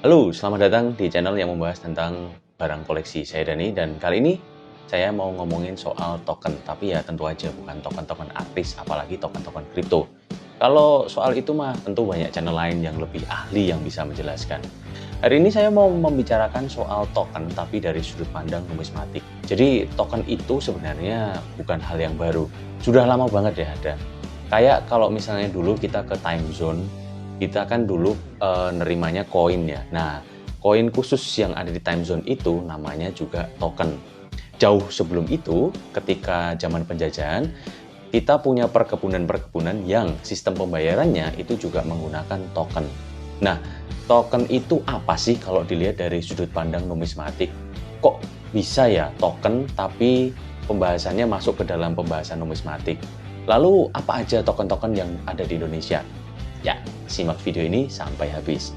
Halo, selamat datang di channel yang membahas tentang barang koleksi. Saya Dani dan kali ini saya mau ngomongin soal token, tapi ya tentu aja bukan token-token artis, apalagi token-token kripto. Kalau soal itu mah tentu banyak channel lain yang lebih ahli yang bisa menjelaskan. Hari ini saya mau membicarakan soal token, tapi dari sudut pandang numismatik. Jadi token itu sebenarnya bukan hal yang baru, sudah lama banget ya ada. Kayak kalau misalnya dulu kita ke time zone, kita kan dulu nerimanya koin ya. Nah, koin khusus yang ada di time zone itu namanya juga token. Jauh sebelum itu, ketika zaman penjajahan, kita punya perkebunan-perkebunan yang sistem pembayarannya itu juga menggunakan token. Nah, token itu apa sih kalau dilihat dari sudut pandang numismatik? Kok bisa ya token tapi pembahasannya masuk ke dalam pembahasan numismatik? Lalu apa aja token-token yang ada di Indonesia? Ya, simak video ini sampai habis.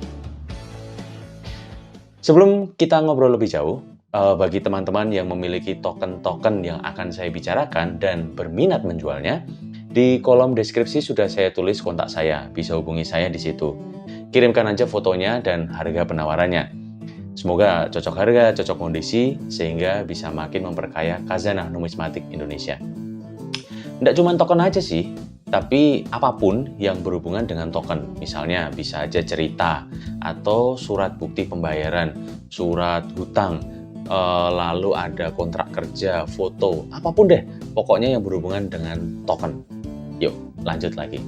Sebelum kita ngobrol lebih jauh, bagi teman-teman yang memiliki token-token yang akan saya bicarakan dan berminat menjualnya, di kolom deskripsi sudah saya tulis kontak saya, bisa hubungi saya di situ. Kirimkan aja fotonya dan harga penawarannya. Semoga cocok harga, cocok kondisi, sehingga bisa makin memperkaya khazanah numismatik Indonesia. Nggak cuma token aja sih, tapi apapun yang berhubungan dengan token. Misalnya bisa aja cerita, atau surat bukti pembayaran, surat hutang, lalu ada kontrak kerja, foto, apapun deh. Pokoknya yang berhubungan dengan token. Yuk, lanjut lagi.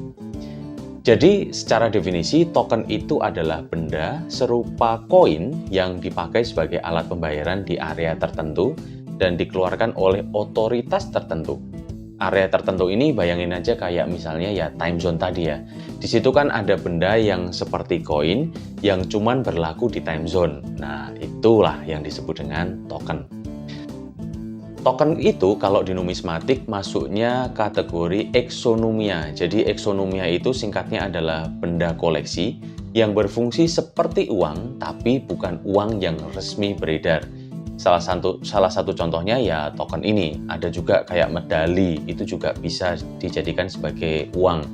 Jadi, secara definisi, token itu adalah benda serupa koin yang dipakai sebagai alat pembayaran di area tertentu dan dikeluarkan oleh otoritas tertentu. Area tertentu ini bayangin aja kayak misalnya ya time zone tadi ya. Di situ kan ada benda yang seperti koin yang cuman berlaku di time zone. Nah, itulah yang disebut dengan token. Token itu kalau di numismatik masuknya kategori exonumia. Jadi exonumia itu singkatnya adalah benda koleksi yang berfungsi seperti uang tapi bukan uang yang resmi beredar. Salah satu contohnya ya token ini. Ada juga kayak medali, itu juga bisa dijadikan sebagai uang.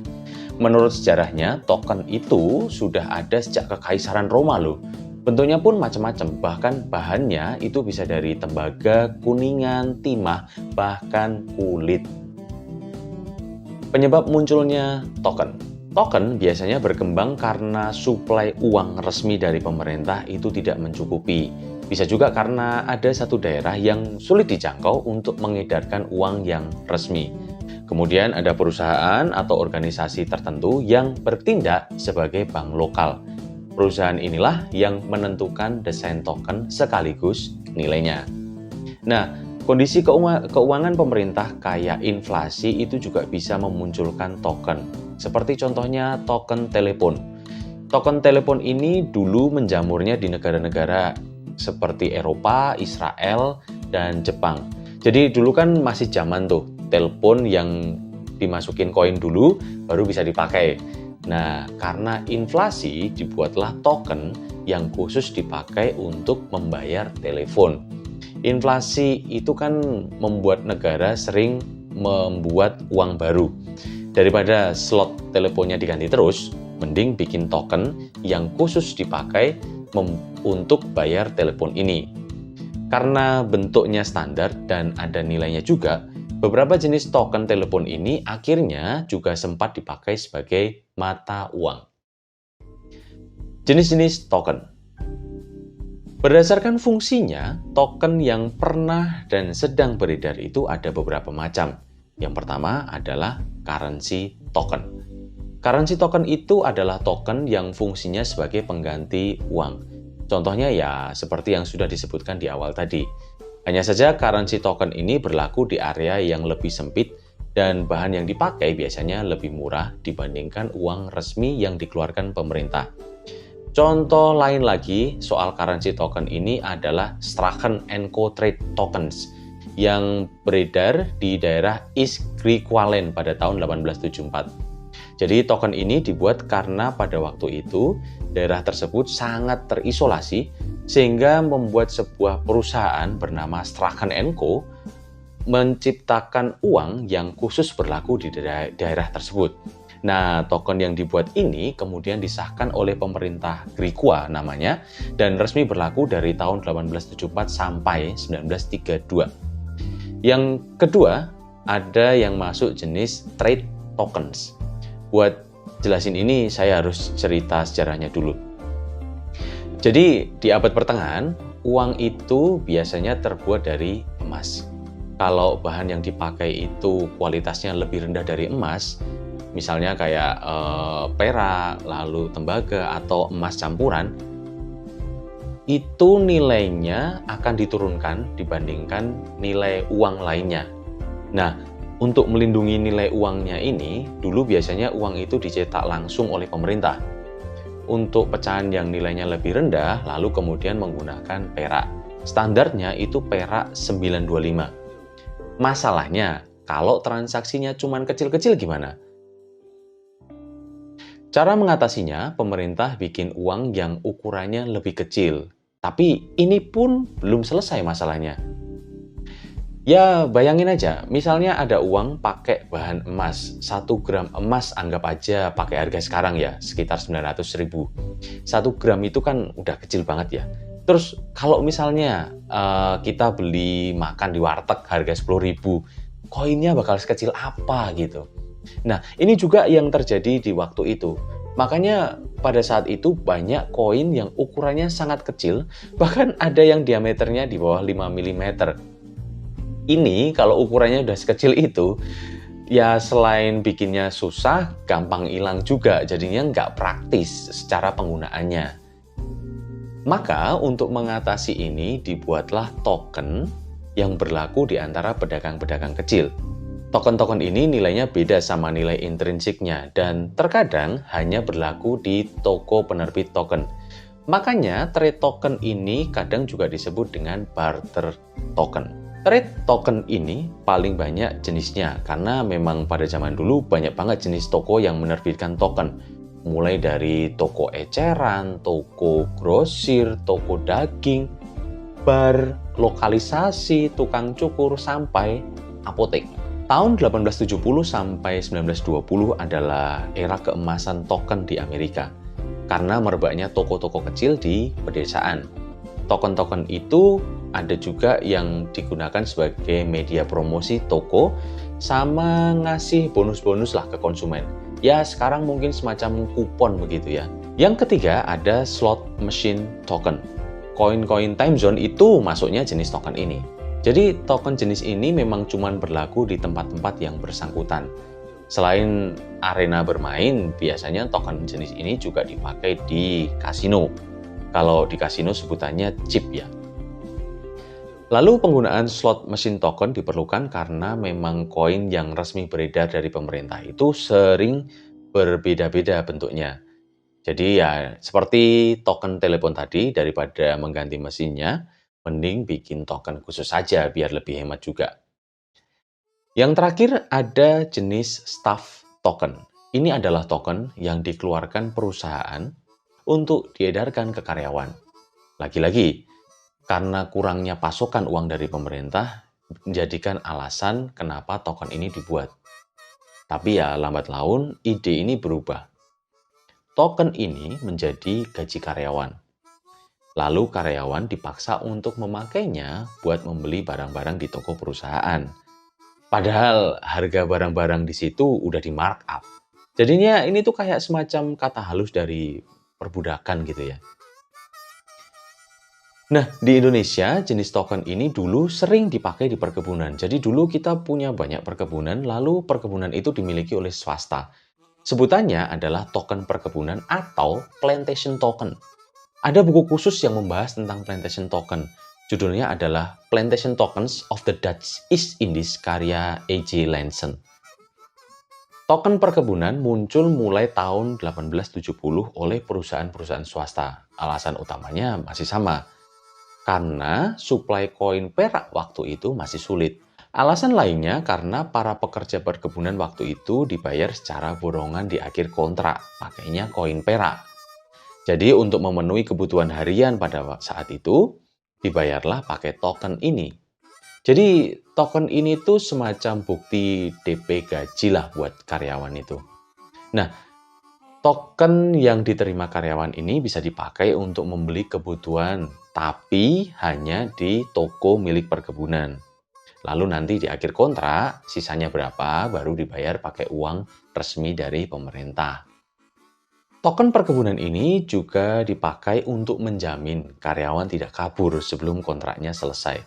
Menurut sejarahnya, token itu sudah ada sejak Kekaisaran Roma loh. Bentuknya pun macam-macam, bahkan bahannya itu bisa dari tembaga, kuningan, timah, bahkan kulit. Penyebab munculnya token. Token biasanya berkembang karena suplai uang resmi dari pemerintah itu tidak mencukupi. Bisa juga karena ada satu daerah yang sulit dijangkau untuk mengedarkan uang yang resmi. Kemudian ada perusahaan atau organisasi tertentu yang bertindak sebagai bank lokal. Perusahaan inilah yang menentukan desain token sekaligus nilainya. Nah, kondisi keuangan pemerintah kayak inflasi itu juga bisa memunculkan token. Seperti contohnya token telepon. Token telepon ini dulu menjamurnya di negara-negara seperti Eropa, Israel, dan Jepang. Jadi dulu kan masih zaman tuh, telepon yang dimasukin koin dulu baru bisa dipakai. Nah, karena inflasi dibuatlah token yang khusus dipakai untuk membayar telepon. Inflasi itu kan membuat negara sering membuat uang baru. Daripada slot teleponnya diganti terus, mending bikin token yang khusus dipakai untuk bayar telepon ini. Karena bentuknya standar dan ada nilainya juga, beberapa jenis token telepon ini akhirnya juga sempat dipakai sebagai mata uang. Jenis-jenis token. Berdasarkan fungsinya, token yang pernah dan sedang beredar itu ada beberapa macam. Yang pertama adalah currency token. Currency token itu adalah token yang fungsinya sebagai pengganti uang. Contohnya ya seperti yang sudah disebutkan di awal tadi. Hanya saja currency token ini berlaku di area yang lebih sempit dan bahan yang dipakai biasanya lebih murah dibandingkan uang resmi yang dikeluarkan pemerintah. Contoh lain lagi soal currency token ini adalah Strachan & Co. Trade Tokens yang beredar di daerah East Griqualand pada tahun 1874. Jadi token ini dibuat karena pada waktu itu daerah tersebut sangat terisolasi sehingga membuat sebuah perusahaan bernama Strachan & Co. menciptakan uang yang khusus berlaku di daerah tersebut. Nah, token yang dibuat ini kemudian disahkan oleh pemerintah Griqua namanya dan resmi berlaku dari tahun 1874 sampai 1932. Yang kedua, ada yang masuk jenis trade tokens. Buat jelasin ini, saya harus cerita sejarahnya dulu. Jadi, di abad pertengahan, uang itu biasanya terbuat dari emas. Kalau bahan yang dipakai itu kualitasnya lebih rendah dari emas, misalnya kayak perak, lalu tembaga, atau emas campuran, itu nilainya akan diturunkan dibandingkan nilai uang lainnya. Nah, untuk melindungi nilai uangnya ini, dulu biasanya uang itu dicetak langsung oleh pemerintah. Untuk pecahan yang nilainya lebih rendah, lalu kemudian menggunakan perak. Standarnya itu perak 925. Masalahnya, kalau transaksinya cuma kecil-kecil gimana? Cara mengatasinya, pemerintah bikin uang yang ukurannya lebih kecil. Tapi ini pun belum selesai masalahnya. Ya, bayangin aja, misalnya ada uang pakai bahan emas. 1 gram emas anggap aja pakai harga sekarang ya, sekitar 900.000. 1 gram itu kan udah kecil banget ya. Terus kalau misalnya kita beli makan di warteg harga 10.000, koinnya bakal sekecil apa gitu. Nah, ini juga yang terjadi di waktu itu. Makanya pada saat itu banyak koin yang ukurannya sangat kecil, bahkan ada yang diameternya di bawah 5 mm. Ini kalau ukurannya udah sekecil itu, ya selain bikinnya susah, gampang hilang juga, jadinya nggak praktis secara penggunaannya. Maka untuk mengatasi ini dibuatlah token yang berlaku di antara pedagang-pedagang kecil. Token-token ini nilainya beda sama nilai intrinsiknya dan terkadang hanya berlaku di toko penerbit token. Makanya trade token ini kadang juga disebut dengan barter token. Trade token ini paling banyak jenisnya karena memang pada zaman dulu banyak banget jenis toko yang menerbitkan token. Mulai dari toko eceran, toko grosir, toko daging, bar, lokalisasi, tukang cukur, sampai apotek. Tahun 1870 sampai 1920 adalah era keemasan token di Amerika karena merebaknya toko-toko kecil di pedesaan. Token-token itu ada juga yang digunakan sebagai media promosi toko sama ngasih bonus-bonus lah ke konsumen. Ya sekarang mungkin semacam kupon begitu ya. Yang ketiga ada slot machine token. Koin-koin time zone itu masuknya jenis token ini. Jadi token jenis ini memang cuma berlaku di tempat-tempat yang bersangkutan. Selain arena bermain, biasanya token jenis ini juga dipakai di kasino. Kalau di kasino sebutannya chip ya. Lalu penggunaan slot machine token diperlukan karena memang koin yang resmi beredar dari pemerintah itu sering berbeda-beda bentuknya. Jadi ya seperti token telepon tadi, daripada mengganti mesinnya, mending bikin token khusus saja biar lebih hemat juga. Yang terakhir ada jenis staff token. Ini adalah token yang dikeluarkan perusahaan untuk diedarkan ke karyawan. Lagi-lagi, karena kurangnya pasokan uang dari pemerintah, menjadikan alasan kenapa token ini dibuat. Tapi ya lambat laun ide ini berubah. Token ini menjadi gaji karyawan. Lalu karyawan dipaksa untuk memakainya buat membeli barang-barang di toko perusahaan. Padahal harga barang-barang di situ udah di markup. Jadinya ini tuh kayak semacam kata halus dari perbudakan gitu ya. Nah, di Indonesia jenis token ini dulu sering dipakai di perkebunan. Jadi dulu kita punya banyak perkebunan, lalu perkebunan itu dimiliki oleh swasta. Sebutannya adalah token perkebunan atau plantation token. Ada buku khusus yang membahas tentang plantation token. Judulnya adalah Plantation Tokens of the Dutch East Indies karya A.J. Lanson. Token perkebunan muncul mulai tahun 1870 oleh perusahaan-perusahaan swasta. Alasan utamanya masih sama, karena suplai koin perak waktu itu masih sulit. Alasan lainnya karena para pekerja perkebunan waktu itu dibayar secara borongan di akhir kontrak, pakainya koin perak. Jadi untuk memenuhi kebutuhan harian pada saat itu, dibayarlah pakai token ini. Jadi token ini tuh semacam bukti DP gaji lah buat karyawan itu. Nah, token yang diterima karyawan ini bisa dipakai untuk membeli kebutuhan, tapi hanya di toko milik perkebunan. Lalu nanti di akhir kontrak, sisanya berapa baru dibayar pakai uang resmi dari pemerintah. Token perkebunan ini juga dipakai untuk menjamin karyawan tidak kabur sebelum kontraknya selesai.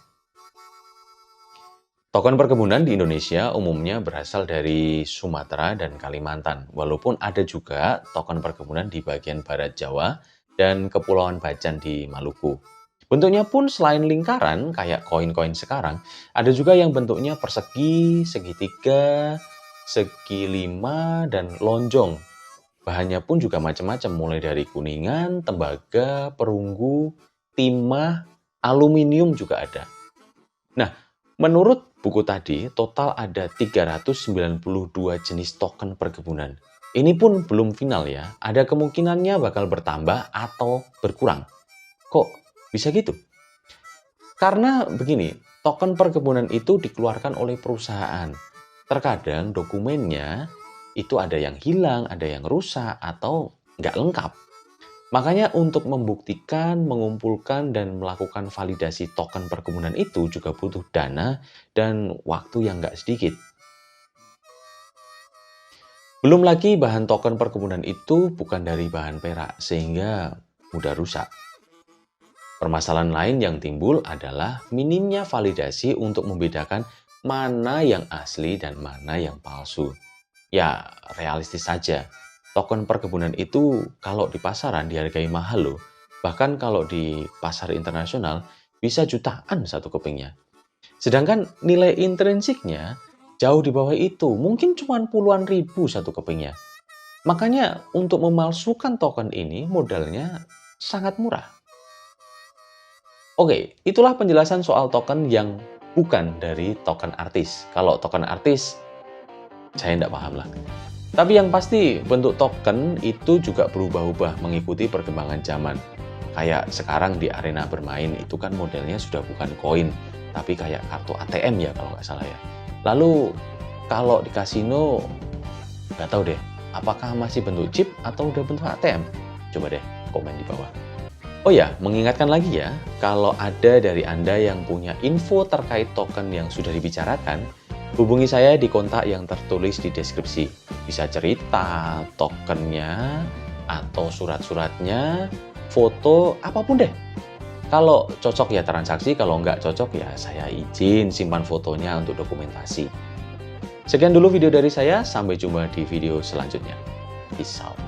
Token perkebunan di Indonesia umumnya berasal dari Sumatera dan Kalimantan, walaupun ada juga token perkebunan di bagian barat Jawa dan Kepulauan Bacan di Maluku. Bentuknya pun selain lingkaran, kayak koin-koin sekarang, ada juga yang bentuknya persegi, segitiga, segi lima, dan lonjong. Bahannya pun juga macam-macam, mulai dari kuningan, tembaga, perunggu, timah, aluminium juga ada. Nah, menurut buku tadi, total ada 392 jenis token perkebunan. Ini pun belum final ya, ada kemungkinannya bakal bertambah atau berkurang. Kok bisa gitu? Karena begini, token perkebunan itu dikeluarkan oleh perusahaan. Terkadang dokumennya itu ada yang hilang, ada yang rusak, atau nggak lengkap. Makanya untuk membuktikan, mengumpulkan, dan melakukan validasi token perkebunan itu juga butuh dana dan waktu yang nggak sedikit. Belum lagi bahan token perkebunan itu bukan dari bahan perak, sehingga mudah rusak. Permasalahan lain yang timbul adalah minimnya validasi untuk membedakan mana yang asli dan mana yang palsu. Ya, realistis saja. Token perkebunan itu kalau di pasaran dihargai mahal loh. Bahkan kalau di pasar internasional bisa jutaan satu kepingnya. Sedangkan nilai intrinsiknya jauh di bawah itu. Mungkin cuma puluhan ribu satu kepingnya. Makanya untuk memalsukan token ini modalnya sangat murah. Oke, itulah penjelasan soal token yang bukan dari token artis. Kalau token artis, saya tidak paham lah. Tapi yang pasti bentuk token itu juga berubah-ubah mengikuti perkembangan zaman. Kayak sekarang di arena bermain itu kan modelnya sudah bukan koin, tapi kayak kartu ATM ya kalau nggak salah ya. Lalu kalau di kasino, nggak tahu deh, apakah masih bentuk chip atau udah bentuk ATM? Coba deh komen di bawah. Oh ya, mengingatkan lagi ya, kalau ada dari Anda yang punya info terkait token yang sudah dibicarakan, hubungi saya di kontak yang tertulis di deskripsi. Bisa cerita, tokennya, atau surat-suratnya, foto, apapun deh. Kalau cocok ya transaksi, kalau nggak cocok ya saya izin simpan fotonya untuk dokumentasi. Sekian dulu video dari saya, sampai jumpa di video selanjutnya. Peace out.